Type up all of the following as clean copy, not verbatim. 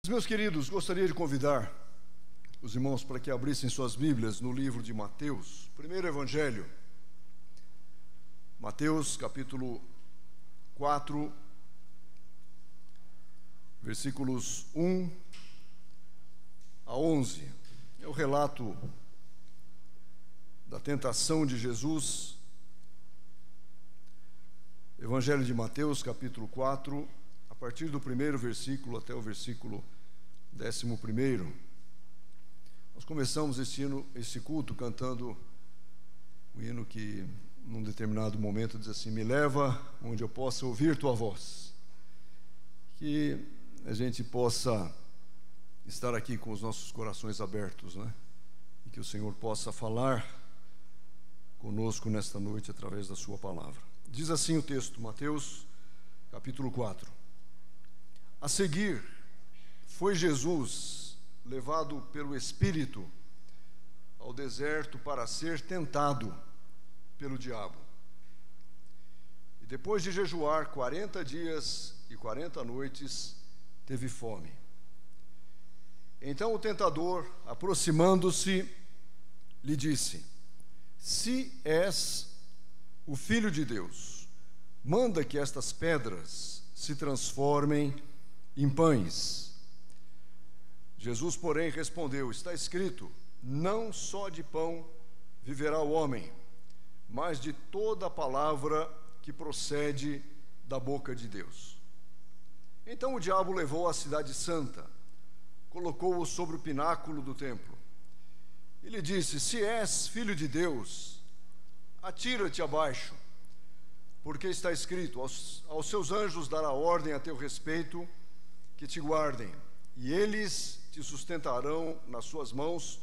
Meus queridos, gostaria de convidar os irmãos para que abrissem suas Bíblias no livro de Mateus, primeiro Evangelho, Mateus capítulo 4, versículos 1 a 11. É o relato da tentação de Jesus. Evangelho de Mateus capítulo 4, a partir do primeiro versículo até o versículo 11º. Nós começamos esse culto cantando um hino que, num determinado momento, diz assim: me leva onde eu possa ouvir tua voz. Que a gente possa estar aqui com os nossos corações abertos, né? E que o Senhor possa falar conosco nesta noite através da sua palavra. Diz assim o texto, Mateus capítulo 4. A seguir, foi Jesus levado pelo Espírito ao deserto para ser tentado pelo diabo. E depois de jejuar 40 dias e 40 noites, teve fome. Então o tentador, aproximando-se, lhe disse: se és o Filho de Deus, manda que estas pedras se transformem em pães. Jesus, porém, respondeu: está escrito, não só de pão viverá o homem, mas de toda a palavra que procede da boca de Deus. Então o diabo levou a cidade santa, colocou-o sobre o pináculo do templo. E lhe disse: se és filho de Deus, atira-te abaixo, porque está escrito, aos seus anjos dará ordem a teu respeito, que te guardem, e eles te sustentarão nas suas mãos,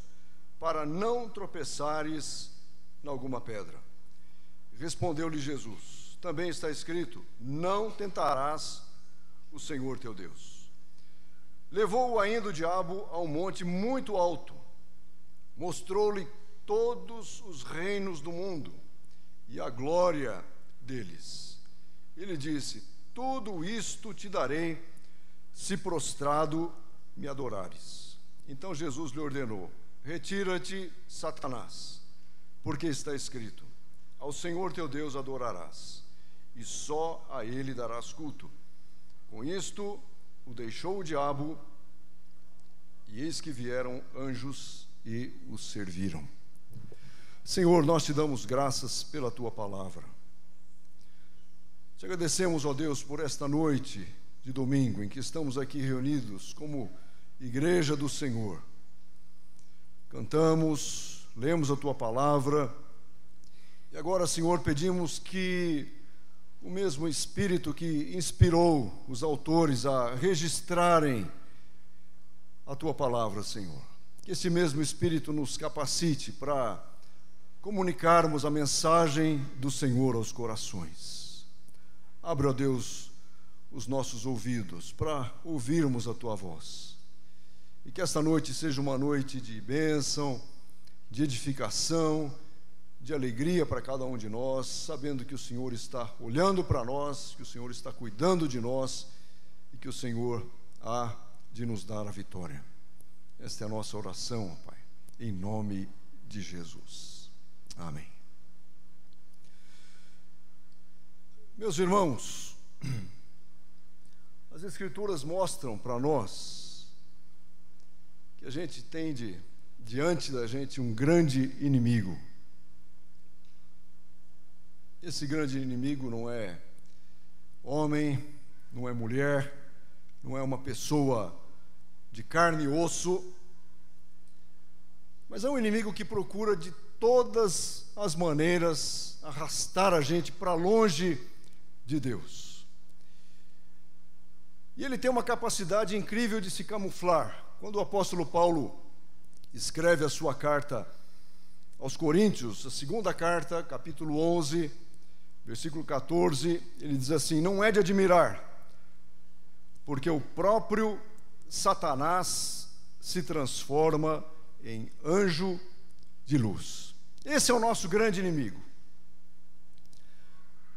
para não tropeçares em alguma pedra. Respondeu-lhe Jesus: também está escrito, não tentarás o Senhor teu Deus. Levou-o ainda o diabo a um monte muito alto, mostrou-lhe todos os reinos do mundo e a glória deles. Ele disse: tudo isto te darei, se prostrado me adorares. Então Jesus lhe ordenou: retira-te, Satanás, porque está escrito, ao Senhor teu Deus adorarás, e só a ele darás culto. Com isto o deixou o diabo, e eis que vieram anjos e o serviram. Senhor, nós te damos graças pela tua palavra. Te agradecemos, ó Deus, por esta noite de domingo, em que estamos aqui reunidos como igreja do Senhor. Cantamos, lemos a tua palavra, e agora, Senhor, pedimos que o mesmo Espírito que inspirou os autores a registrarem a tua palavra, Senhor, que esse mesmo Espírito nos capacite para comunicarmos a mensagem do Senhor aos corações. Abre, ó Deus, os nossos ouvidos para ouvirmos a tua voz, e que esta noite seja uma noite de bênção, de edificação, de alegria para cada um de nós, sabendo que o Senhor está olhando para nós, que o Senhor está cuidando de nós e que o Senhor há de nos dar a vitória. Esta é a nossa oração, ó Pai, em nome de Jesus. Amém. Meus irmãos, as Escrituras mostram para nós que a gente tem diante da gente um grande inimigo. Esse grande inimigo não é homem, não é mulher, não é uma pessoa de carne e osso, mas é um inimigo que procura de todas as maneiras arrastar a gente para longe de Deus. E ele tem uma capacidade incrível de se camuflar. Quando o apóstolo Paulo escreve a sua carta aos Coríntios, a segunda carta, capítulo 11, versículo 14, ele diz assim: não é de admirar, porque o próprio Satanás se transforma em anjo de luz. Esse é o nosso grande inimigo.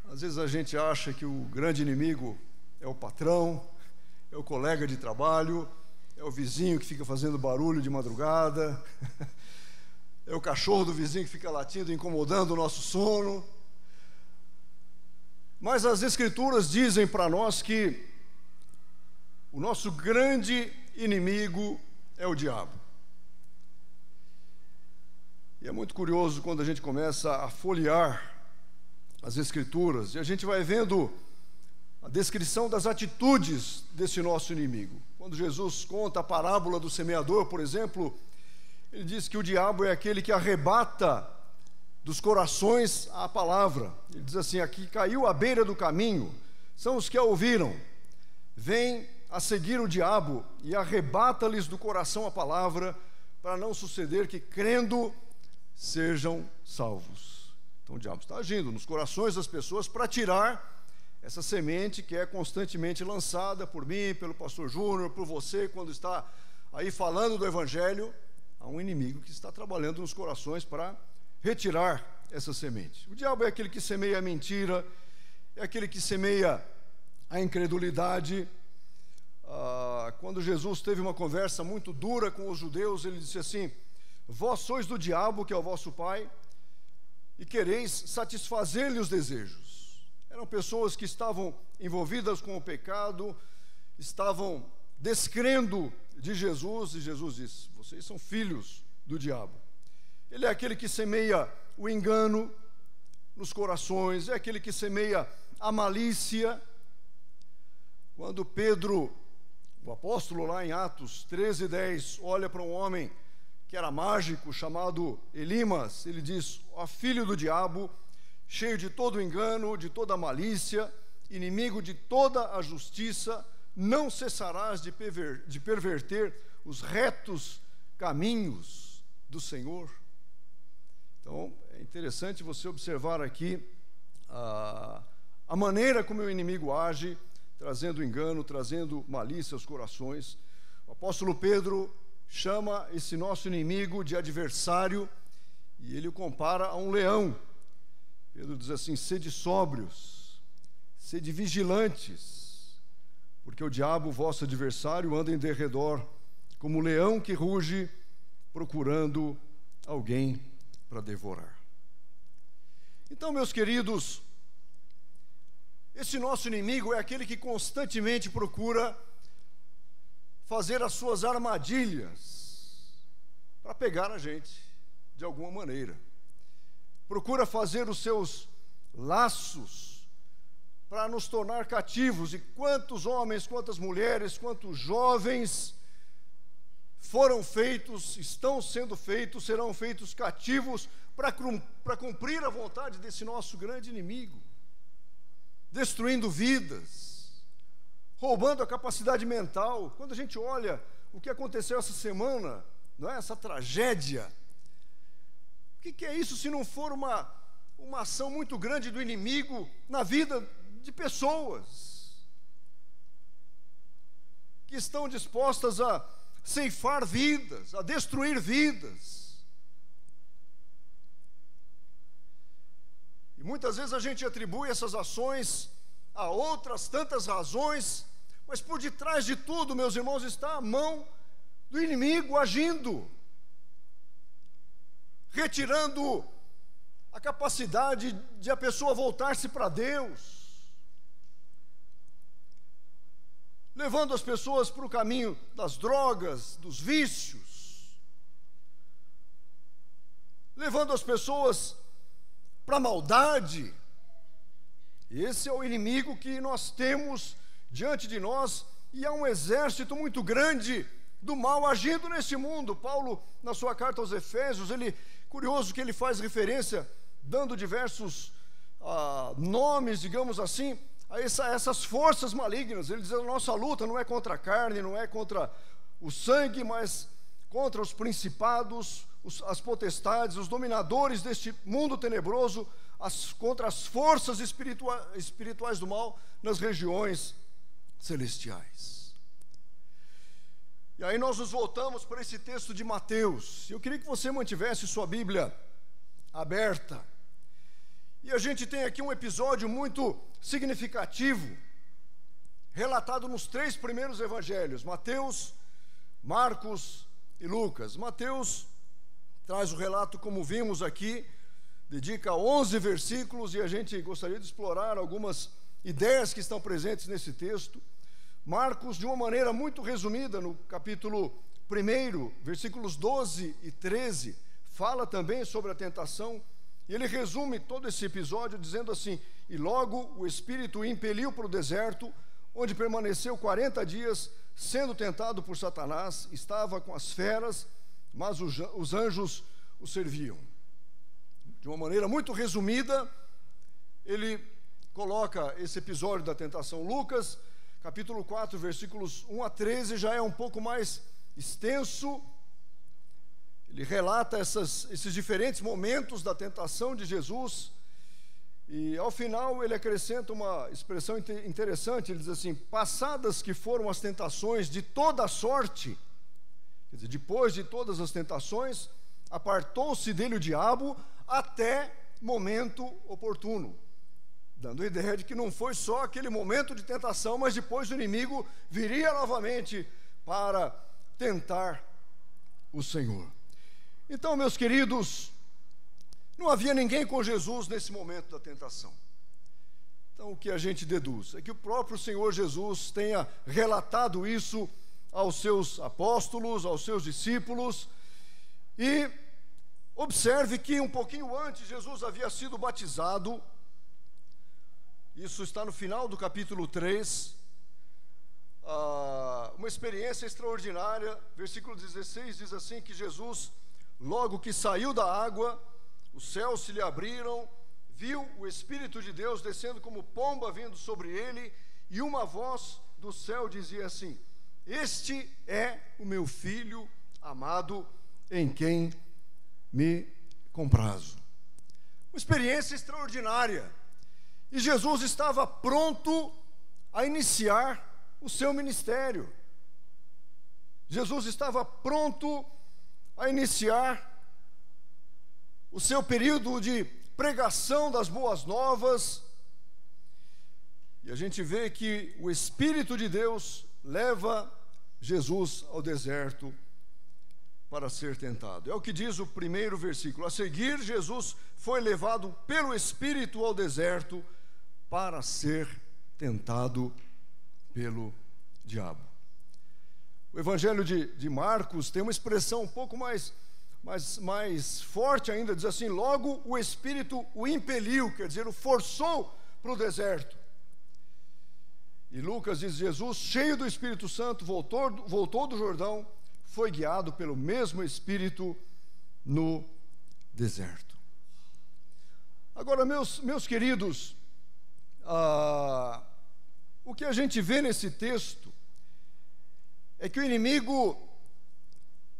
Às vezes a gente acha que o grande inimigo é o patrão, é o colega de trabalho, é o vizinho que fica fazendo barulho de madrugada, é o cachorro do vizinho que fica latindo, incomodando o nosso sono. Mas as Escrituras dizem para nós que o nosso grande inimigo é o diabo. E é muito curioso quando a gente começa a folhear as Escrituras e a gente vai vendo a descrição das atitudes desse nosso inimigo. Quando Jesus conta a parábola do semeador, por exemplo, ele diz que o diabo é aquele que arrebata dos corações a palavra. Ele diz assim: aqui caiu à beira do caminho, são os que a ouviram. Vem a seguir o diabo e arrebata-lhes do coração a palavra, para não suceder que, crendo, sejam salvos. Então o diabo está agindo nos corações das pessoas para tirar essa semente que é constantemente lançada por mim, pelo pastor Júnior, por você, quando está aí falando do Evangelho. Há um inimigo que está trabalhando nos corações para retirar essa semente. O diabo é aquele que semeia a mentira, é aquele que semeia a incredulidade. Quando Jesus teve uma conversa muito dura com os judeus, ele disse assim: vós sois do diabo, que é o vosso pai, e quereis satisfazer-lhe os desejos. Eram pessoas que estavam envolvidas com o pecado, estavam descrendo de Jesus, e Jesus disse: vocês são filhos do diabo. Ele é aquele que semeia o engano nos corações, é aquele que semeia a malícia. Quando Pedro, o apóstolo, lá em Atos 13:10, olha para um homem que era mágico, chamado Elimas, ele diz: ó filho do diabo, cheio de todo engano, de toda malícia, inimigo de toda a justiça, não cessarás de perverter os retos caminhos do Senhor. Então, é interessante você observar aqui a maneira como o inimigo age, trazendo engano, trazendo malícia aos corações. O apóstolo Pedro chama esse nosso inimigo de adversário e ele o compara a um leão. Pedro diz assim: sede sóbrios, sede vigilantes, porque o diabo, vosso adversário, anda em derredor como um leão que ruge, procurando alguém para devorar. Então, meus queridos, esse nosso inimigo é aquele que constantemente procura fazer as suas armadilhas para pegar a gente de alguma maneira. Procura fazer os seus laços para nos tornar cativos. E quantos homens, quantas mulheres, quantos jovens foram feitos, estão sendo feitos, serão feitos cativos para cumprir a vontade desse nosso grande inimigo, destruindo vidas, roubando a capacidade mental. Quando a gente olha o que aconteceu essa semana, não é? Essa tragédia, o que é isso se não for uma ação muito grande do inimigo na vida de pessoas que estão dispostas a ceifar vidas, a destruir vidas. E muitas vezes a gente atribui essas ações a outras tantas razões, mas por detrás de tudo, meus irmãos, está a mão do inimigo agindo, retirando a capacidade de a pessoa voltar-se para Deus, levando as pessoas para o caminho das drogas, dos vícios, levando as pessoas para a maldade. Esse é o inimigo que nós temos diante de nós, e há um exército muito grande do mal agindo neste mundo. Paulo, na sua carta aos Efésios, curioso que ele faz referência, dando diversos nomes, digamos assim, a essas forças malignas. Ele diz: a nossa luta não é contra a carne, não é contra o sangue, mas contra os principados, as potestades, os dominadores deste mundo tenebroso, contra as forças espirituais do mal nas regiões celestiais. E aí nós nos voltamos para esse texto de Mateus. Eu queria que você mantivesse sua Bíblia aberta. E a gente tem aqui um episódio muito significativo, relatado nos 3 primeiros evangelhos: Mateus, Marcos e Lucas. Mateus traz o relato como vimos aqui, dedica 11 versículos e a gente gostaria de explorar algumas ideias que estão presentes nesse texto. Marcos, de uma maneira muito resumida, no capítulo 1, versículos 12 e 13, fala também sobre a tentação, e ele resume todo esse episódio dizendo assim: e logo o Espírito o impeliu para o deserto, onde permaneceu 40 dias, sendo tentado por Satanás, estava com as feras, mas os anjos o serviam. De uma maneira muito resumida, ele coloca esse episódio da tentação. Lucas, capítulo 4, versículos 1 a 13, já é um pouco mais extenso. Ele relata esses diferentes momentos da tentação de Jesus, e ao final ele acrescenta uma expressão interessante. Ele diz assim: passadas que foram as tentações de toda a sorte, quer dizer, depois de todas as tentações, apartou-se dele o diabo até momento oportuno, dando a ideia de que não foi só aquele momento de tentação, mas depois o inimigo viria novamente para tentar o Senhor. Então, meus queridos, não havia ninguém com Jesus nesse momento da tentação. Então, o que a gente deduz é que o próprio Senhor Jesus tenha relatado isso aos seus apóstolos, aos seus discípulos, e observe que um pouquinho antes Jesus havia sido batizado. Isso está no final do capítulo 3, uma experiência extraordinária. Versículo 16 diz assim, que Jesus, logo que saiu da água, os céus se lhe abriram, viu o Espírito de Deus descendo como pomba vindo sobre ele, e uma voz do céu dizia assim: este é o meu Filho amado, em quem me comprazo. Uma experiência extraordinária. E Jesus estava pronto a iniciar o seu ministério. Jesus estava pronto a iniciar o seu período de pregação das boas novas. E a gente vê que o Espírito de Deus leva Jesus ao deserto para ser tentado. É o que diz o primeiro versículo. A seguir, Jesus foi levado pelo Espírito ao deserto para ser tentado pelo diabo. O Evangelho de Marcos tem uma expressão um pouco mais forte ainda, diz assim: logo o Espírito o impeliu, quer dizer, o forçou para o deserto. E Lucas diz: Jesus, cheio do Espírito Santo, voltou do Jordão, foi guiado pelo mesmo Espírito no deserto. Agora, meus queridos, o que a gente vê nesse texto é que o inimigo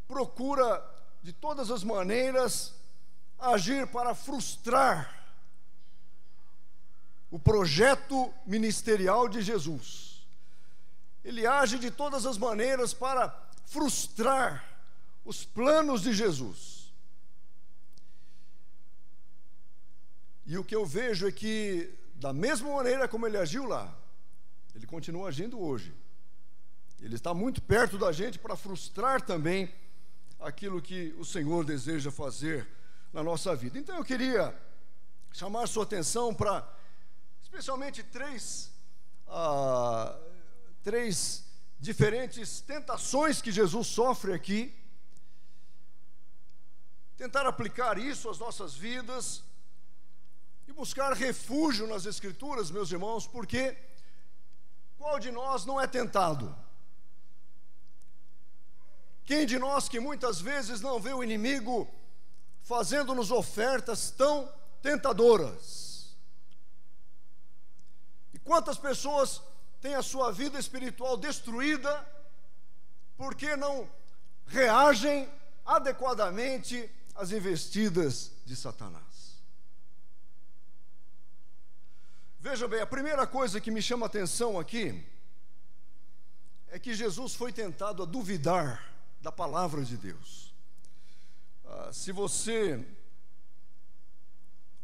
procura de todas as maneiras agir para frustrar o projeto ministerial de Jesus. Ele age de todas as maneiras para frustrar os planos de Jesus. E o que eu vejo é que, da mesma maneira como ele agiu lá, ele continua agindo hoje. Ele está muito perto da gente para frustrar também aquilo que o Senhor deseja fazer na nossa vida. Então eu queria chamar sua atenção para especialmente três diferentes tentações que Jesus sofre aqui, tentar aplicar isso às nossas vidas e buscar refúgio nas Escrituras, meus irmãos, porque qual de nós não é tentado? Quem de nós que muitas vezes não vê o inimigo fazendo-nos ofertas tão tentadoras? E quantas pessoas têm a sua vida espiritual destruída porque não reagem adequadamente às investidas de Satanás? Veja bem, a primeira coisa que me chama a atenção aqui é que Jesus foi tentado a duvidar da palavra de Deus. Se você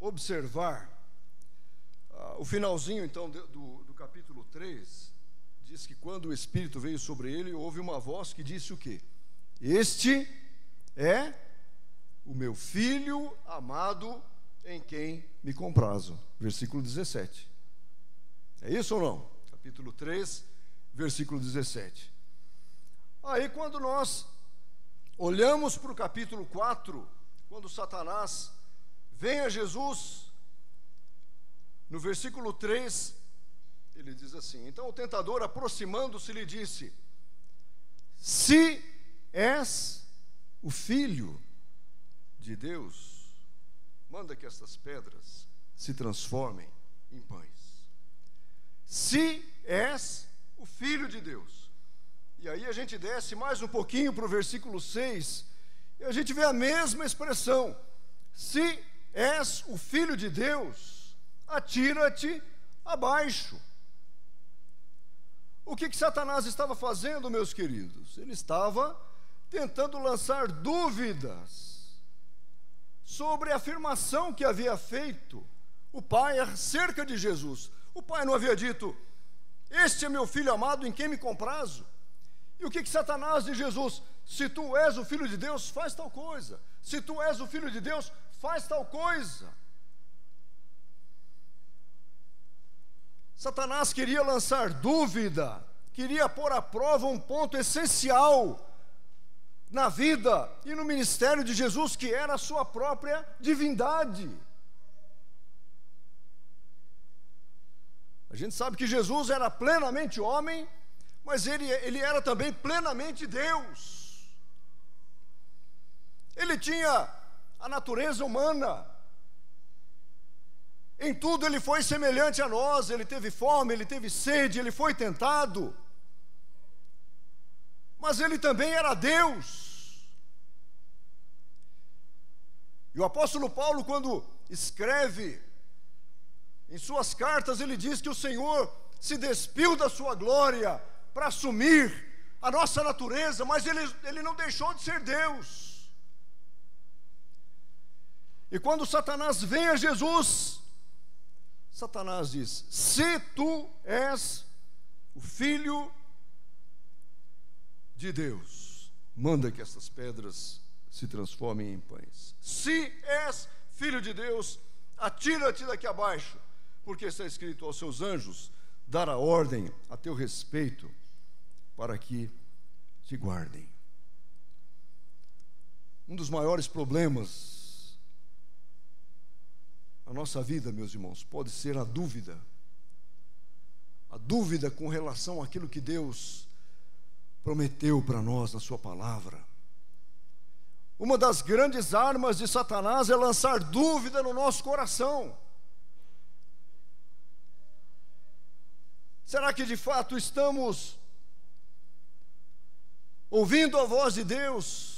observar o finalzinho então do capítulo 3, diz que quando o Espírito veio sobre ele, houve uma voz que disse o quê? Este é o meu filho amado em quem me comprazo. Versículo 17. É isso ou não? Capítulo 3, versículo 17. Aí quando nós olhamos para o capítulo 4, quando Satanás vem a Jesus, no versículo 3, ele diz assim: então o tentador, aproximando-se, lhe disse: se és o filho de Deus, manda que estas pedras se transformem em pães. Se és o filho de Deus. E aí a gente desce mais um pouquinho para o versículo 6, e a gente vê a mesma expressão: se és o filho de Deus, atira-te abaixo. O que Satanás estava fazendo, meus queridos? Ele estava tentando lançar dúvidas sobre a afirmação que havia feito o Pai acerca de Jesus. O Pai não havia dito: este é meu filho amado em quem me comprazo? E o que Satanás diz a Jesus? Se tu és o filho de Deus, faz tal coisa. Se tu és o filho de Deus, faz tal coisa. Satanás queria lançar dúvida, queria pôr à prova um ponto essencial na vida e no ministério de Jesus, que era a sua própria divindade. A gente sabe que Jesus era plenamente homem, mas ele era também plenamente Deus. Ele tinha a natureza humana. Em tudo ele foi semelhante a nós. Ele teve fome, ele teve sede, ele foi tentado. Mas ele também era Deus. E o apóstolo Paulo, quando escreve em suas cartas, ele diz que o Senhor se despiu da sua glória para assumir a nossa natureza, mas ele não deixou de ser Deus. E quando Satanás vem a Jesus, Satanás diz: se tu és o filho de Deus, manda que essas pedras se transformem em pães. Se és filho de Deus, atira-te daqui abaixo, porque está escrito: aos seus anjos dará ordem a teu respeito, para que te guardem. Um dos maiores problemas na nossa vida, meus irmãos, pode ser a dúvida com relação àquilo que Deus prometeu para nós na sua palavra. Uma das grandes armas de Satanás é lançar dúvida no nosso coração. Será que de fato estamos ouvindo a voz de Deus?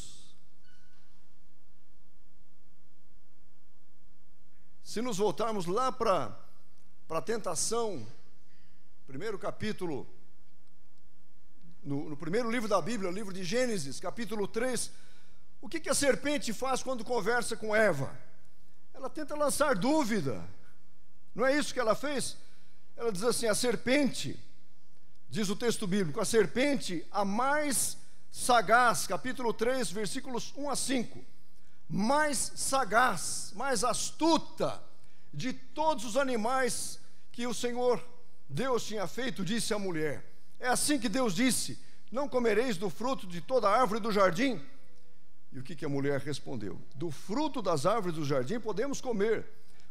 Se nos voltarmos lá para a tentação, primeiro capítulo, no primeiro livro da Bíblia, o livro de Gênesis, capítulo 3, o que a serpente faz quando conversa com Eva? Ela tenta lançar dúvida. Não é isso que ela fez? Ela diz assim: a serpente, diz o texto bíblico, a serpente, a mais sagaz, capítulo 3, versículos 1 a 5, mais sagaz, mais astuta de todos os animais que o Senhor Deus tinha feito, disse à mulher. É assim que Deus disse: não comereis do fruto de toda árvore do jardim? E o que a mulher respondeu? Do fruto das árvores do jardim podemos comer,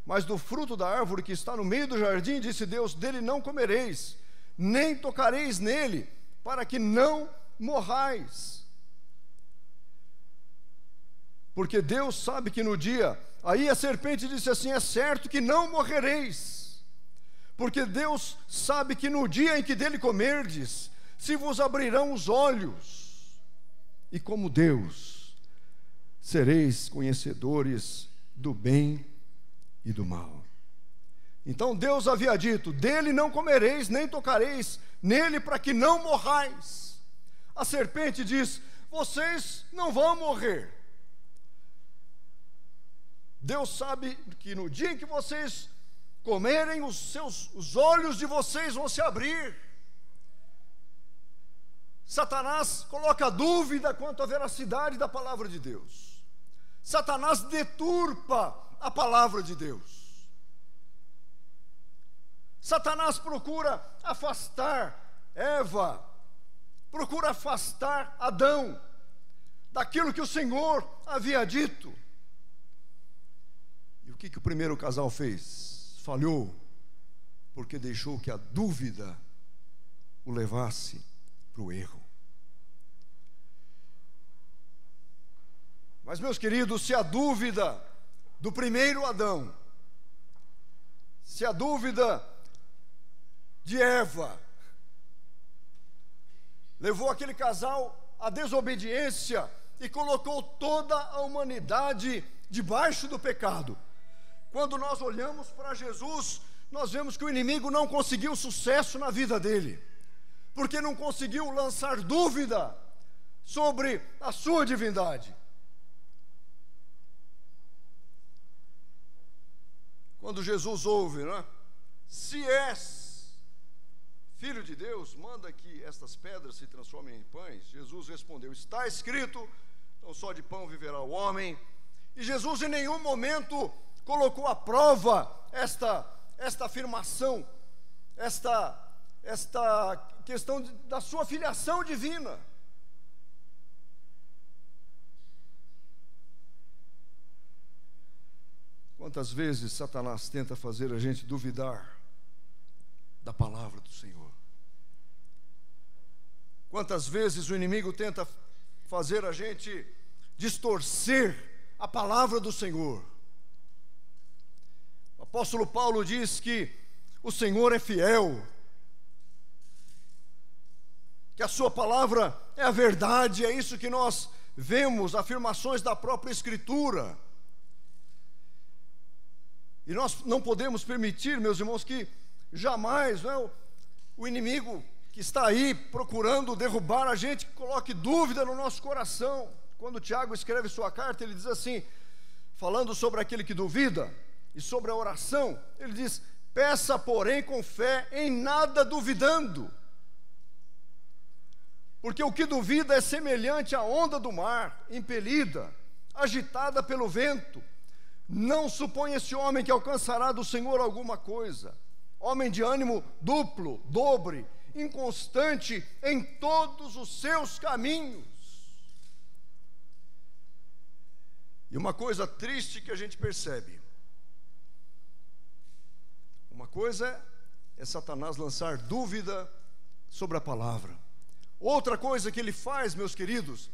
mas do fruto da árvore que está no meio do jardim, disse Deus, dele não comereis, nem tocareis nele, para que não morrais. Porque Deus sabe que no dia... Aí a serpente disse assim: é certo que não morrereis, porque Deus sabe que no dia em que dele comerdes, se vos abrirão os olhos, e como Deus, sereis conhecedores do bem e do mal. Então Deus havia dito: dele não comereis, nem tocareis nele, para que não morrais. A serpente diz: vocês não vão morrer. Deus sabe que no dia em que vocês comerem, os olhos de vocês vão se abrir. Satanás coloca dúvida quanto à veracidade da palavra de Deus. Satanás deturpa a palavra de Deus. Satanás procura afastar Eva, procura afastar Adão daquilo que o Senhor havia dito. E o que o primeiro casal fez? Falhou, porque deixou que a dúvida o levasse para o erro. Mas, meus queridos, se a dúvida do primeiro Adão, se a dúvida de Eva levou aquele casal à desobediência e colocou toda a humanidade debaixo do pecado, quando nós olhamos para Jesus, nós vemos que o inimigo não conseguiu sucesso na vida dele, porque não conseguiu lançar dúvida sobre a sua divindade. Quando Jesus ouve, né? Se és filho de Deus, manda que estas pedras se transformem em pães. Jesus respondeu, está escrito, não só de pão viverá o homem. E Jesus em nenhum momento colocou à prova esta afirmação, esta questão da sua filiação divina. Quantas vezes Satanás tenta fazer a gente duvidar da palavra do Senhor? Quantas vezes o inimigo tenta fazer a gente distorcer a palavra do Senhor? O apóstolo Paulo diz que o Senhor é fiel, que a sua palavra é a verdade. É isso que nós vemos, afirmações da própria Escritura. E nós não podemos permitir, meus irmãos, que jamais, né, o inimigo que está aí procurando derrubar a gente, coloque dúvida no nosso coração. Quando Tiago escreve sua carta, ele diz assim, falando sobre aquele que duvida e sobre a oração, ele diz, peça porém com fé, em nada duvidando. Porque o que duvida é semelhante à onda do mar, impelida, agitada pelo vento. Não supõe esse homem que alcançará do Senhor alguma coisa. Homem de ânimo duplo, dobre, inconstante em todos os seus caminhos. E uma coisa triste que a gente percebe. Uma coisa é Satanás lançar dúvida sobre a palavra. Outra coisa que ele faz, meus queridos,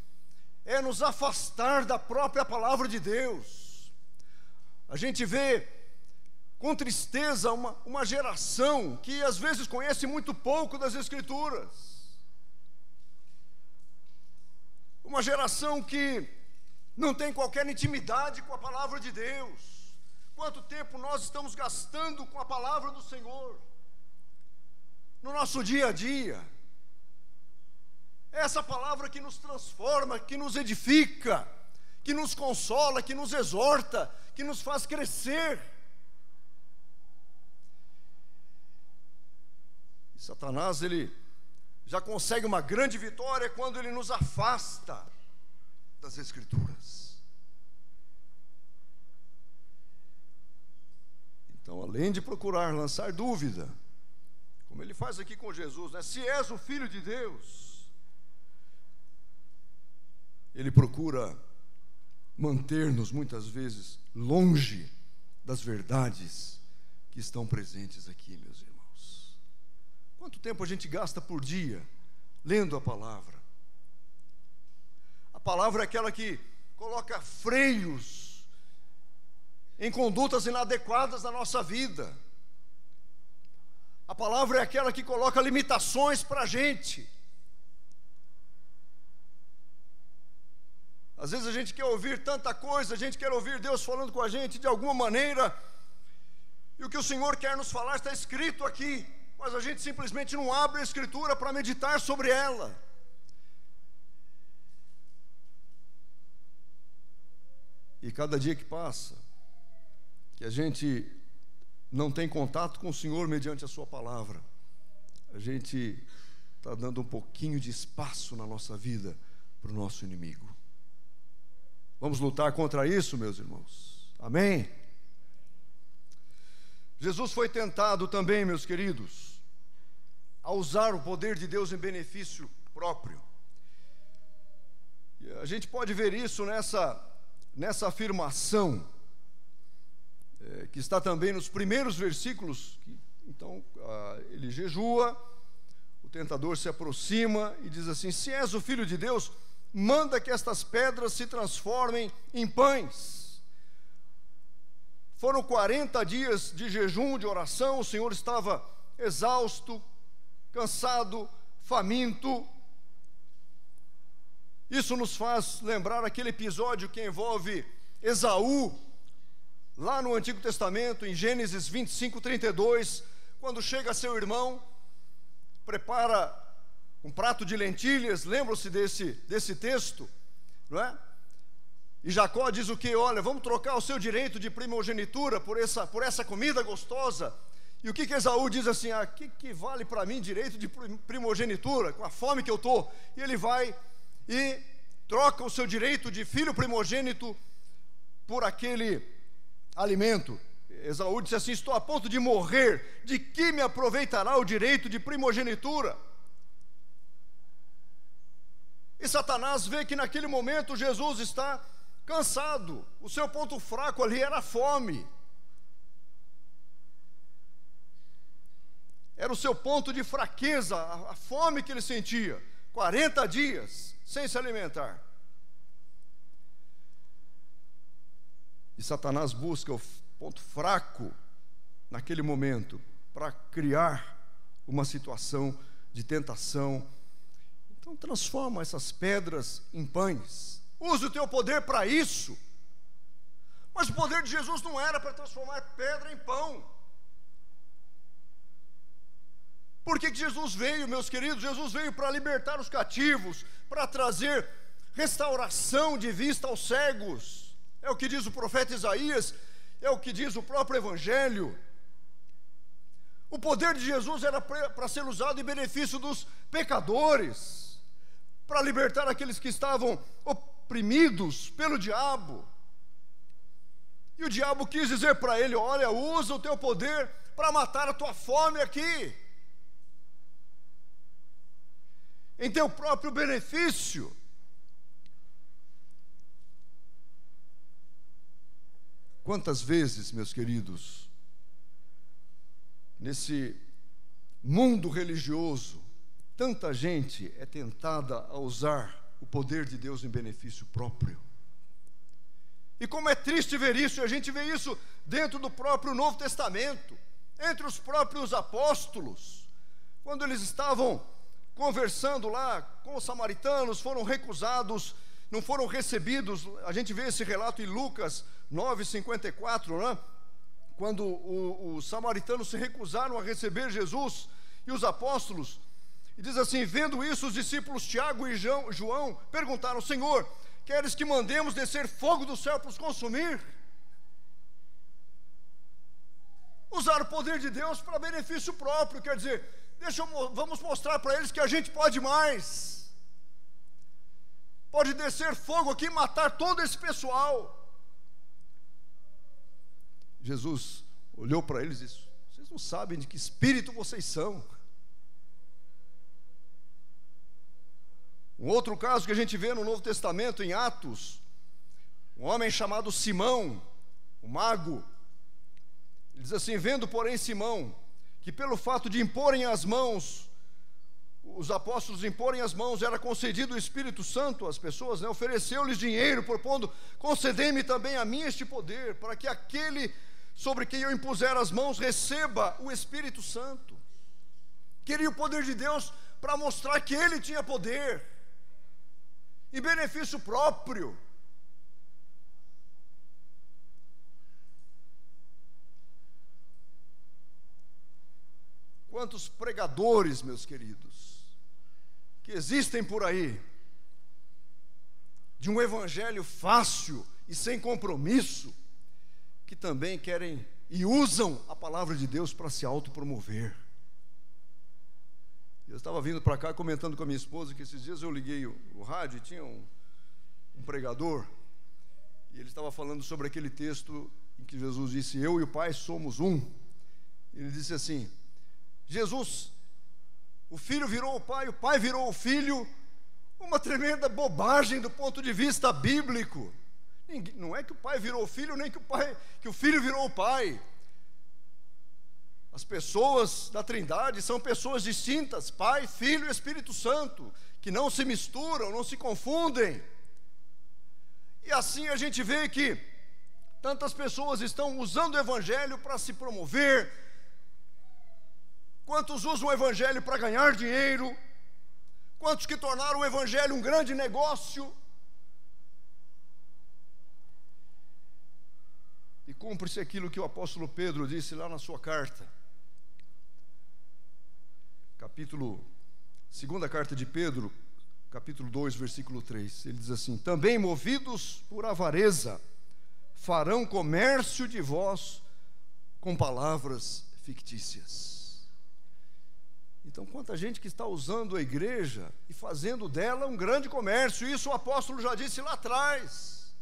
é nos afastar da própria palavra de Deus. A gente vê com tristeza uma geração que às vezes conhece muito pouco das Escrituras. Uma geração que não tem qualquer intimidade com a palavra de Deus. Quanto tempo nós estamos gastando com a palavra do Senhor no nosso dia a dia? É essa palavra que nos transforma, que nos edifica, que nos consola, que nos exorta, que nos faz crescer. E Satanás, ele já consegue uma grande vitória quando ele nos afasta das Escrituras. Então, além de procurar lançar dúvida, como ele faz aqui com Jesus, né? Se és o Filho de Deus, ele procura manter-nos muitas vezes longe das verdades que estão presentes aqui, meus irmãos. Quanto tempo a gente gasta por dia lendo a palavra? A palavra é aquela que coloca freios em condutas inadequadas da nossa vida. A palavra é aquela que coloca limitações para a gente. Às vezes a gente quer ouvir tanta coisa, a gente quer ouvir Deus falando com a gente de alguma maneira, e o que o Senhor quer nos falar está escrito aqui, mas a gente simplesmente não abre a Escritura para meditar sobre ela. E cada dia que passa, que a gente não tem contato com o Senhor mediante a sua palavra, a gente está dando um pouquinho de espaço na nossa vida para o nosso inimigo. Vamos lutar contra isso, meus irmãos. Amém? Jesus foi tentado também, meus queridos, a usar o poder de Deus em benefício próprio. E a gente pode ver isso nessa afirmação, que está também nos primeiros versículos. Então, ele jejua, o tentador se aproxima e diz assim: se és o Filho de Deus, manda que estas pedras se transformem em pães. Foram 40 dias de jejum, de oração, o Senhor estava exausto, cansado, faminto. Isso nos faz lembrar aquele episódio que envolve Esaú, lá no Antigo Testamento, em Gênesis 25:32, quando chega seu irmão, prepara um prato de lentilhas. Lembram-se desse texto, não é? E Jacó diz o quê? Olha, vamos trocar o seu direito de primogenitura por essa comida gostosa. E o que Esaú diz assim: que vale para mim direito de primogenitura, com a fome que eu estou? E ele vai e troca o seu direito de filho primogênito por aquele alimento. Esaú disse assim: estou a ponto de morrer, de que me aproveitará o direito de primogenitura? E Satanás vê que naquele momento Jesus está cansado, o seu ponto fraco ali era a fome, era o seu ponto de fraqueza, a fome que ele sentia, 40 dias sem se alimentar. E Satanás busca o ponto fraco naquele momento para criar uma situação de tentação. Então transforma essas pedras em pães. Use o teu poder para isso. Mas o poder de Jesus não era para transformar pedra em pão. Por que Jesus veio, meus queridos? Jesus veio para libertar os cativos, para trazer restauração de vista aos cegos. É o que diz o profeta Isaías, é o que diz o próprio Evangelho. O poder de Jesus era para ser usado em benefício dos pecadores, para libertar aqueles que estavam oprimidos pelo diabo. E o diabo quis dizer para ele: olha, usa o teu poder para matar a tua fome aqui, em teu próprio benefício. Quantas vezes, meus queridos, nesse mundo religioso, tanta gente é tentada a usar o poder de Deus em benefício próprio. E como é triste ver isso, e a gente vê isso dentro do próprio Novo Testamento, entre os próprios apóstolos, quando eles estavam conversando lá com os samaritanos, foram recusados, não foram recebidos. A gente vê esse relato em Lucas 9:54, né? Quando os samaritanos se recusaram a receber Jesus e os apóstolos. E diz assim: vendo isso, os discípulos Tiago e João perguntaram: Senhor, queres que mandemos descer fogo do céu para os consumir? Usar o poder de Deus para benefício próprio, quer dizer, vamos mostrar para eles que a gente pode mais. Pode descer fogo aqui e matar todo esse pessoal. Jesus olhou para eles e disse: vocês não sabem de que espírito vocês são. Um outro caso que a gente vê no Novo Testamento, em Atos, um homem chamado Simão, o mago. Ele diz assim: vendo, porém, Simão, que pelo fato de imporem as mãos, os apóstolos imporem as mãos, era concedido o Espírito Santo às pessoas, né? Ofereceu-lhes dinheiro, propondo: concedei-me também a mim este poder, para que aquele sobre quem eu impuser as mãos receba o Espírito Santo. Queria o poder de Deus para mostrar que ele tinha poder, em benefício próprio. Quantos pregadores, meus queridos, que existem por aí, de um evangelho fácil e sem compromisso, que também querem e usam a palavra de Deus para se autopromover. Eu estava vindo para cá comentando com a minha esposa que esses dias eu liguei o rádio e tinha um pregador, e ele estava falando sobre aquele texto em que Jesus disse: eu e o Pai somos um. Ele disse assim: Jesus, o Filho virou o Pai virou o Filho. Uma tremenda bobagem do ponto de vista bíblico. Não é que o Pai virou o Filho, nem que o Filho virou o Pai. As pessoas da Trindade são pessoas distintas, Pai, Filho e Espírito Santo, que não se misturam, não se confundem. E assim a gente vê que tantas pessoas estão usando o Evangelho para se promover. Quantos usam o Evangelho para ganhar dinheiro? Quantos que tornaram o Evangelho um grande negócio? E cumpre-se aquilo que o apóstolo Pedro disse lá na sua carta. Segunda carta de Pedro, capítulo 2, versículo 3. Ele diz assim: também movidos por avareza, farão comércio de vós com palavras fictícias. Então, quanta gente que está usando a igreja e fazendo dela um grande comércio. Isso o apóstolo já disse lá atrás.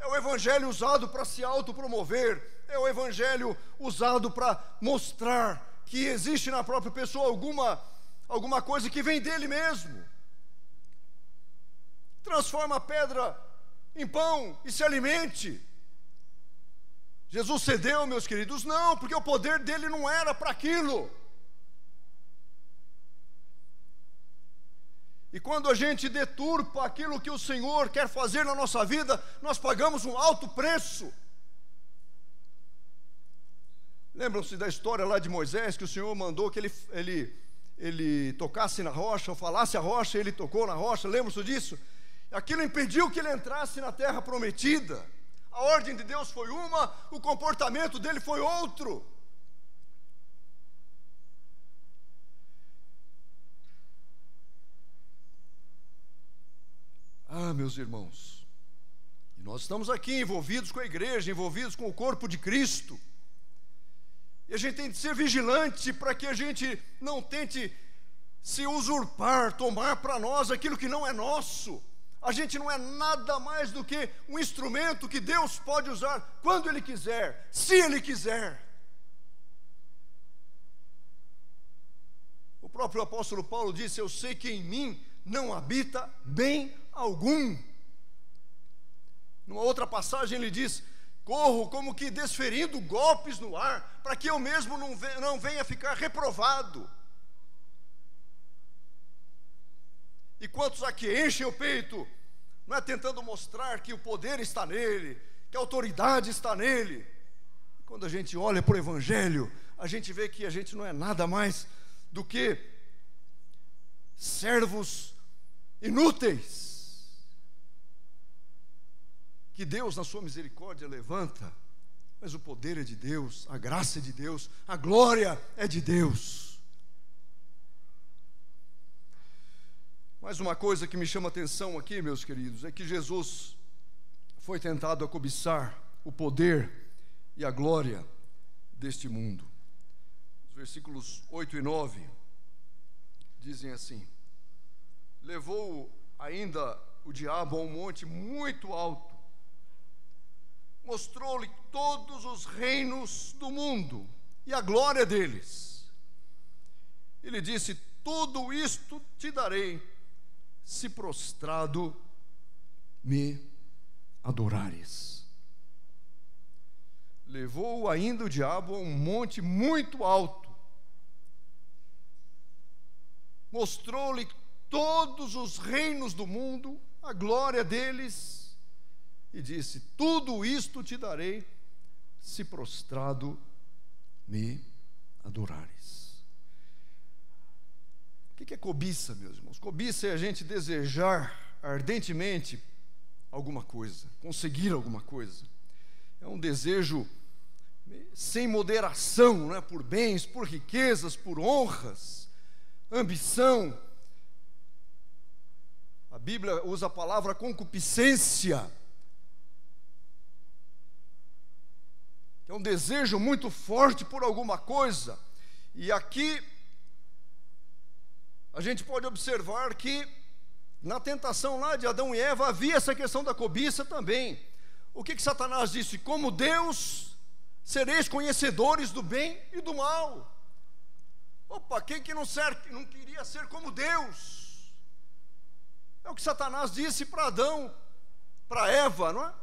É o evangelho usado para se autopromover, é o evangelho usado para mostrar que existe na própria pessoa alguma coisa que vem dele mesmo. Transforma a pedra em pão e se alimente. Jesus cedeu, meus queridos? Não, porque o poder dele não era para aquilo. E quando a gente deturpa aquilo que o Senhor quer fazer na nossa vida, nós pagamos um alto preço. Lembram-se da história lá de Moisés, que o Senhor mandou que ele tocasse na rocha, ou falasse a rocha, e ele tocou na rocha, lembram-se disso? Aquilo impediu que ele entrasse na terra prometida. A ordem de Deus foi uma, o comportamento dele foi outro. Ah, meus irmãos, e nós estamos aqui envolvidos com a igreja, envolvidos com o corpo de Cristo, e a gente tem de ser vigilante para que a gente não tente se usurpar, tomar para nós aquilo que não é nosso. A gente não é nada mais do que um instrumento que Deus pode usar quando Ele quiser, se Ele quiser. O próprio apóstolo Paulo disse: eu sei que em mim não habita bem algum. Numa outra passagem ele diz: corro como que desferindo golpes no ar, para que eu mesmo não venha ficar reprovado. E quantos aqui enchem o peito, não é tentando mostrar que o poder está nele, que a autoridade está nele. E quando a gente olha para o Evangelho, a gente vê que a gente não é nada mais do que servos inúteis, que Deus na sua misericórdia levanta, mas o poder é de Deus, a graça é de Deus, a glória é de Deus. Mais uma coisa que me chama a atenção aqui, meus queridos, é que Jesus foi tentado a cobiçar o poder e a glória deste mundo. Os versículos 8 e 9 dizem assim: levou ainda o diabo a um monte muito alto, mostrou-lhe todos os reinos do mundo e a glória deles. Ele disse: tudo isto te darei, se prostrado me adorares. Levou ainda o diabo a um monte muito alto, mostrou-lhe todos os reinos do mundo, a glória deles, e disse: tudo isto te darei, se prostrado me adorares. O que é cobiça, meus irmãos? Cobiça é a gente desejar ardentemente alguma coisa, conseguir alguma coisa. É um desejo sem moderação, não é? Por bens, por riquezas, por honras, ambição. A Bíblia usa a palavra concupiscência, que é um desejo muito forte por alguma coisa. E aqui a gente pode observar que na tentação lá de Adão e Eva havia essa questão da cobiça também. O que Satanás disse? Como Deus, sereis conhecedores do bem e do mal. Opa, quem que não queria ser como Deus? É o que Satanás disse para Adão, para Eva, não é?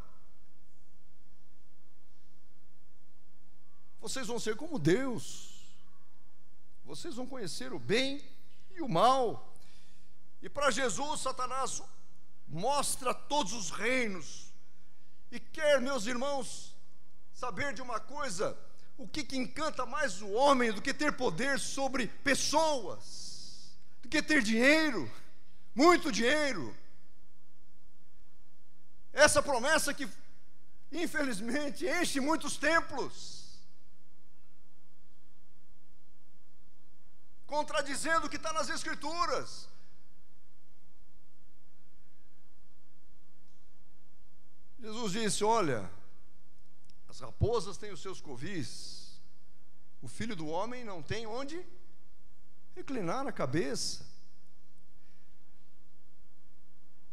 Vocês vão ser como Deus. Vocês vão conhecer o bem e o mal. E para Jesus, Satanás mostra todos os reinos. E quer, meus irmãos, saber de uma coisa: o que encanta mais o homem do que ter poder sobre pessoas, do que ter dinheiro, muito dinheiro. Essa promessa que, infelizmente, enche muitos templos, contradizendo o que está nas Escrituras. Jesus disse: olha, as raposas têm os seus covis, o Filho do Homem não tem onde reclinar a cabeça.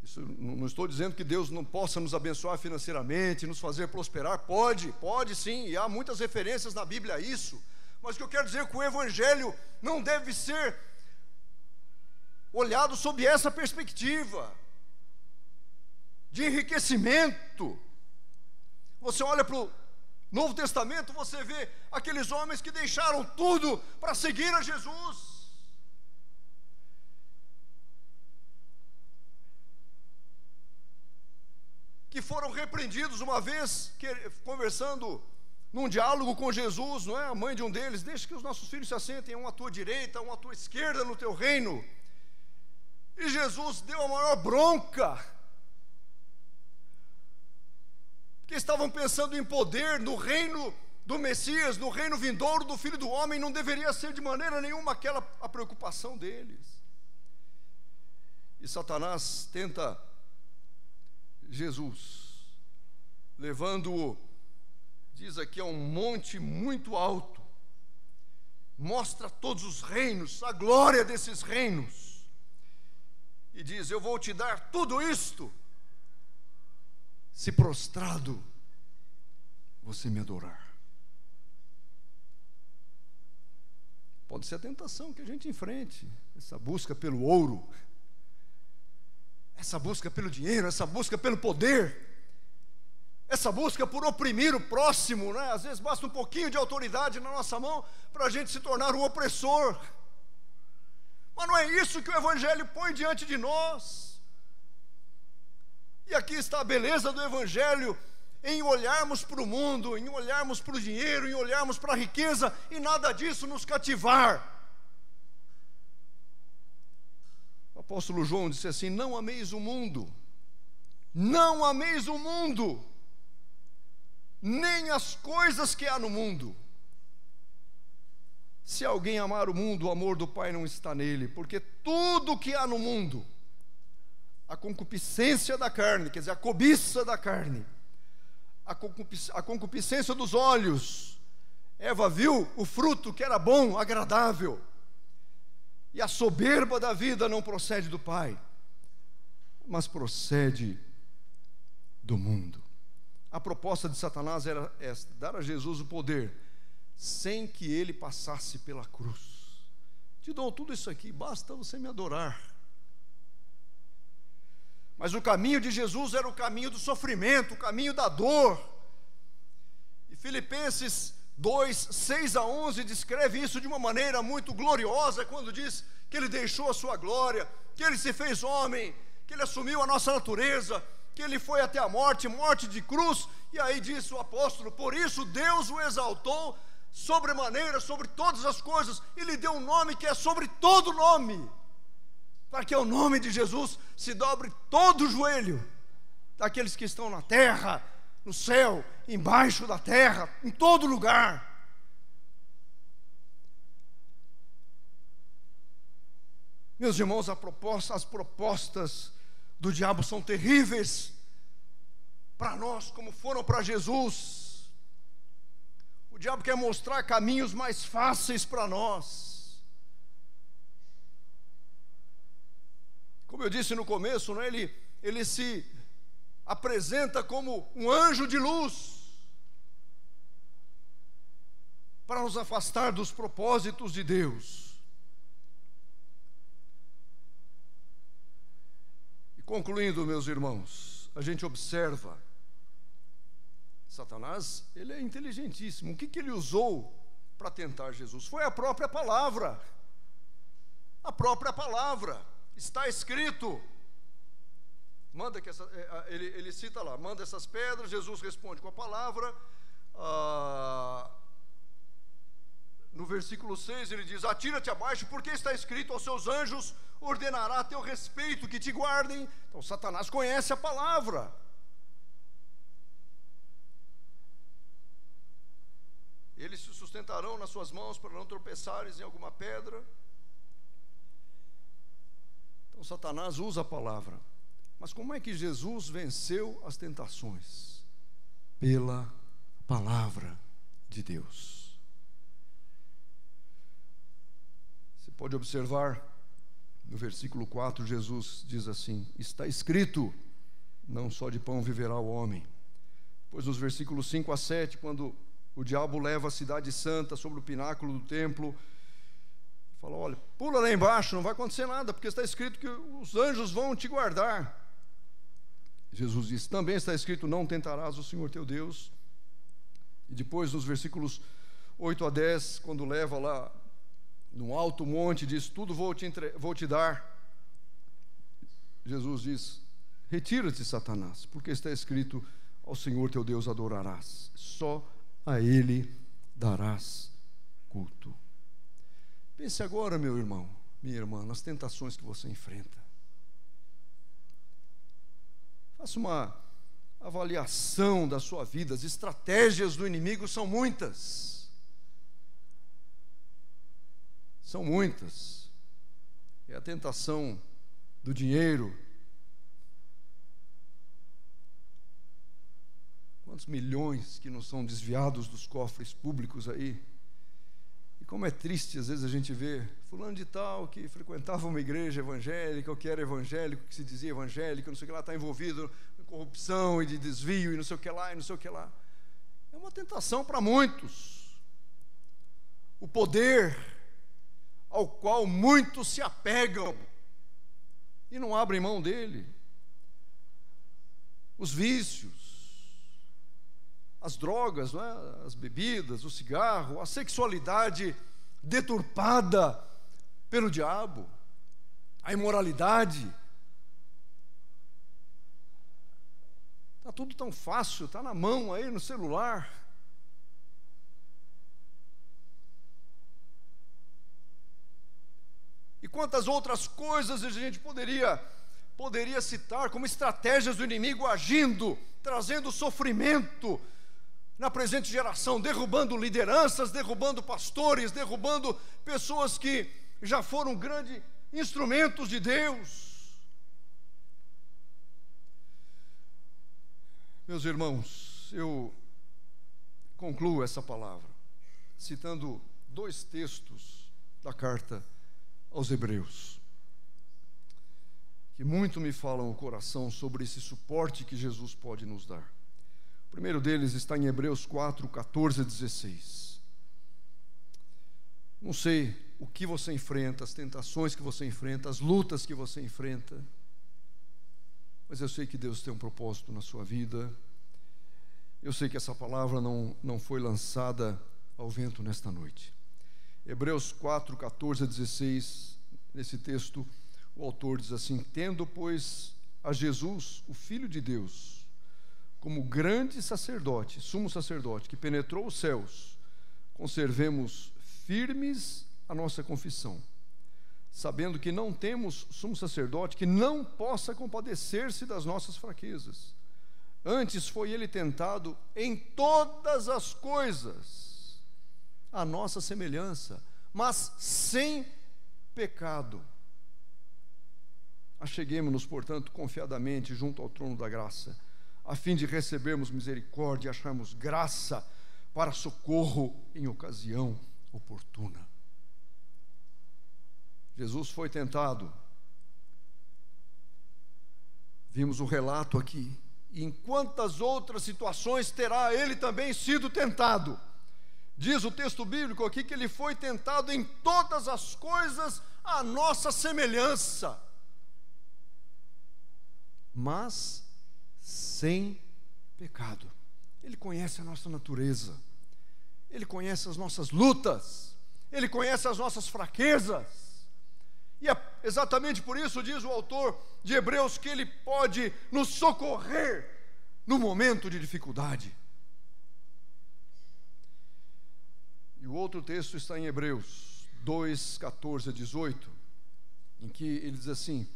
Isso, não estou dizendo que Deus não possa nos abençoar financeiramente, nos fazer prosperar. Pode sim, e há muitas referências na Bíblia a isso. Mas o que eu quero dizer é que o Evangelho não deve ser olhado sob essa perspectiva de enriquecimento. Você olha para o Novo Testamento, você vê aqueles homens que deixaram tudo para seguir a Jesus. Que foram repreendidos uma vez, conversando num diálogo com Jesus, não é? A mãe de um deles: deixa que os nossos filhos se assentem, um à tua direita, um à tua esquerda no teu reino. E Jesus deu a maior bronca, que estavam pensando em poder no reino do Messias, no reino vindouro do Filho do Homem. Não deveria ser de maneira nenhuma aquela a preocupação deles. E Satanás tenta Jesus, levando-o, diz aqui, a um monte muito alto, mostra todos os reinos, a glória desses reinos, e diz: eu vou te dar tudo isto, se prostrado você me adorar. Pode ser a tentação que a gente enfrente, essa busca pelo ouro, essa busca pelo dinheiro, essa busca pelo poder, essa busca por oprimir o próximo, né? Às vezes basta um pouquinho de autoridade na nossa mão para a gente se tornar um opressor. Mas não é isso que o Evangelho põe diante de nós. E aqui está a beleza do Evangelho, em olharmos para o mundo, em olharmos para o dinheiro, em olharmos para a riqueza, e nada disso nos cativar. O apóstolo João disse assim: não ameis o mundo, não ameis o mundo, nem as coisas que há no mundo. Se alguém amar o mundo, o amor do Pai não está nele, porque tudo que há no mundo, a concupiscência da carne, quer dizer, a cobiça da carne, a concupiscência dos olhos. Eva viu o fruto que era bom, agradável, e a soberba da vida não procede do Pai, mas procede do mundo. A proposta de Satanás era esta: dar a Jesus o poder, sem que ele passasse pela cruz. Te dou tudo isso aqui, basta você me adorar. Mas o caminho de Jesus era o caminho do sofrimento, o caminho da dor. E Filipenses 2, 6 a 11 descreve isso de uma maneira muito gloriosa, quando diz que ele deixou a sua glória, que ele se fez homem, que ele assumiu a nossa natureza, que ele foi até a morte, morte de cruz. E aí diz o apóstolo: por isso Deus o exaltou sobremaneira sobre todas as coisas, e lhe deu um nome que é sobre todo nome, para que ao nome de Jesus se dobre todo o joelho daqueles que estão na terra, no céu, embaixo da terra, em todo lugar. Meus irmãos, as propostas do diabo são terríveis para nós, como foram para Jesus. O diabo quer mostrar caminhos mais fáceis para nós. como eu disse no começo, não é? Ele se apresenta como um anjo de luz para nos afastar dos propósitos de Deus. E concluindo, meus irmãos, a gente observa, Satanás, ele é inteligentíssimo. O que ele usou para tentar Jesus? Foi a própria palavra. A própria palavra. Está escrito. Manda que ele cita lá, manda essas pedras. Jesus responde com a palavra. No versículo 6 ele diz: atira-te abaixo, porque está escrito: aos seus anjos ordenará a teu respeito que te guardem. Então Satanás conhece a palavra. Eles se sustentarão nas suas mãos para não tropeçares em alguma pedra. Então Satanás usa a palavra. Mas como é que Jesus venceu as tentações? Pela palavra de Deus. Você pode observar no versículo 4, Jesus diz assim: está escrito, não só de pão viverá o homem. Pois nos versículos 5 a 7, quando o diabo leva a cidade santa sobre o pináculo do templo, fala: olha, pula lá embaixo, não vai acontecer nada, porque está escrito que os anjos vão te guardar. Jesus diz: também está escrito: não tentarás o Senhor teu Deus. E depois nos versículos 8 a 10, quando leva lá no alto monte, diz: tudo vou te dar. Jesus diz: retira-te, Satanás, porque está escrito: ao Senhor teu Deus adorarás, só a Ele darás culto. Pense agora, meu irmão, minha irmã, nas tentações que você enfrenta. Faça uma avaliação da sua vida. As estratégias do inimigo são muitas. São muitas. É a tentação do dinheiro. Quantos milhões que não são desviados dos cofres públicos aí? E como é triste, às vezes a gente vê fulano de tal que frequentava uma igreja evangélica, ou que era evangélico, que se dizia evangélico, não sei o que lá, está envolvido em corrupção e de desvio e não sei o que lá, e não sei o que lá. É uma tentação para muitos. O poder ao qual muitos se apegam e não abrem mão dele. Os vícios, as drogas, não é? As bebidas, o cigarro, a sexualidade deturpada pelo diabo, a imoralidade. Está tudo tão fácil, está na mão aí no celular. E quantas outras coisas a gente poderia citar como estratégias do inimigo agindo, trazendo sofrimento na presente geração, derrubando lideranças, derrubando pastores, derrubando pessoas que já foram grandes instrumentos de Deus. Meus irmãos, eu concluo essa palavra citando 2 textos da carta aos Hebreus, que muito me falam o coração sobre esse suporte que Jesus pode nos dar. O primeiro deles está em Hebreus 4, 14 a 16. Não sei o que você enfrenta, as tentações que você enfrenta, as lutas que você enfrenta, mas eu sei que Deus tem um propósito na sua vida. Eu sei que essa palavra não foi lançada ao vento nesta noite. Hebreus 4, 14 a 16, nesse texto, o autor diz assim: tendo, pois, a Jesus, o Filho de Deus, como grande sacerdote, sumo sacerdote, que penetrou os céus, conservemos firmes a nossa confissão, sabendo que não temos sumo sacerdote que não possa compadecer-se das nossas fraquezas. Antes foi ele tentado em todas as coisas, a nossa semelhança, mas sem pecado. Acheguemo-nos, portanto, confiadamente junto ao trono da graça, a fim de recebermos misericórdia e acharmos graça para socorro em ocasião oportuna. Jesus foi tentado Vimos o relato aqui. E em quantas outras situações terá ele também sido tentado? Diz o texto bíblico aqui que ele foi tentado em todas as coisas à nossa semelhança, mas sem pecado. Ele conhece a nossa natureza, ele conhece as nossas lutas, ele conhece as nossas fraquezas, e é exatamente por isso, diz o autor de Hebreus, que ele pode nos socorrer no momento de dificuldade. E o outro texto está em Hebreus 2, 14 a 18, em que ele diz assim,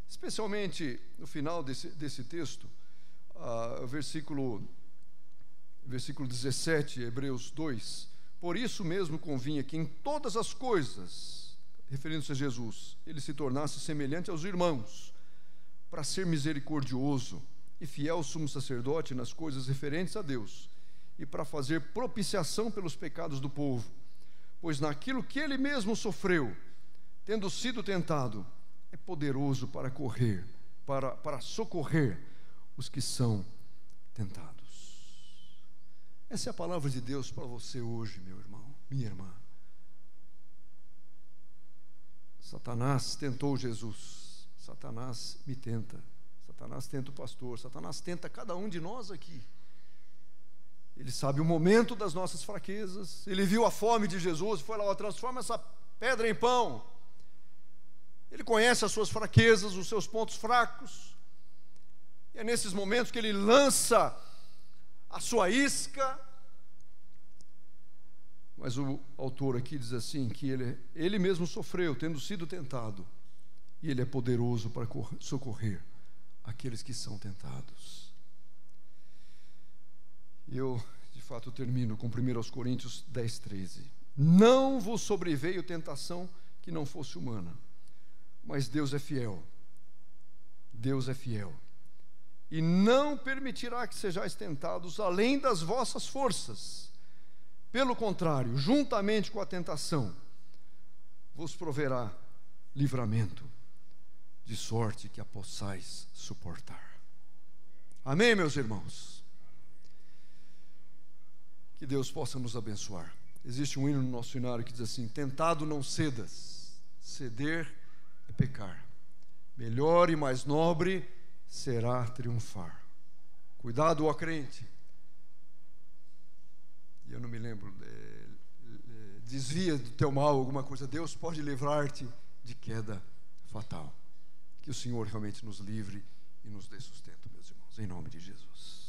especialmente no final desse texto, versículo 17, Hebreus 2, por isso mesmo convinha que em todas as coisas, referindo-se a Jesus, ele se tornasse semelhante aos irmãos, para ser misericordioso e fiel sumo sacerdote nas coisas referentes a Deus, e para fazer propiciação pelos pecados do povo, pois naquilo que ele mesmo sofreu, tendo sido tentado, é poderoso para socorrer os que são tentados. Essa é a palavra de Deus para você hoje, meu irmão, minha irmã. Satanás tentou Jesus, Satanás me tenta, Satanás tenta o pastor, Satanás tenta cada um de nós aqui. Ele sabe o momento das nossas fraquezas, ele viu a fome de Jesus, foi lá, transforma essa pedra em pão. Ele conhece as suas fraquezas, os seus pontos fracos, e é nesses momentos que ele lança a sua isca. Mas o autor aqui diz assim, que ele mesmo sofreu, tendo sido tentado, e ele é poderoso para socorrer aqueles que são tentados. Eu, de fato, termino com 1 Coríntios 10, 13. Não vos sobreveio tentação que não fosse humana, mas Deus é fiel, e não permitirá que sejais tentados além das vossas forças. Pelo contrário, juntamente com a tentação, vos proverá livramento, de sorte que a possais suportar. Amém, meus irmãos? Que Deus possa nos abençoar. Existe um hino no nosso hinário que diz assim: tentado não cedas, ceder é pecar, melhor e mais nobre será triunfar. Cuidado, ó crente. E eu não me lembro, desvia do teu mal alguma coisa, Deus pode livrar-te de queda fatal. Que o Senhor realmente nos livre e nos dê sustento, meus irmãos, em nome de Jesus.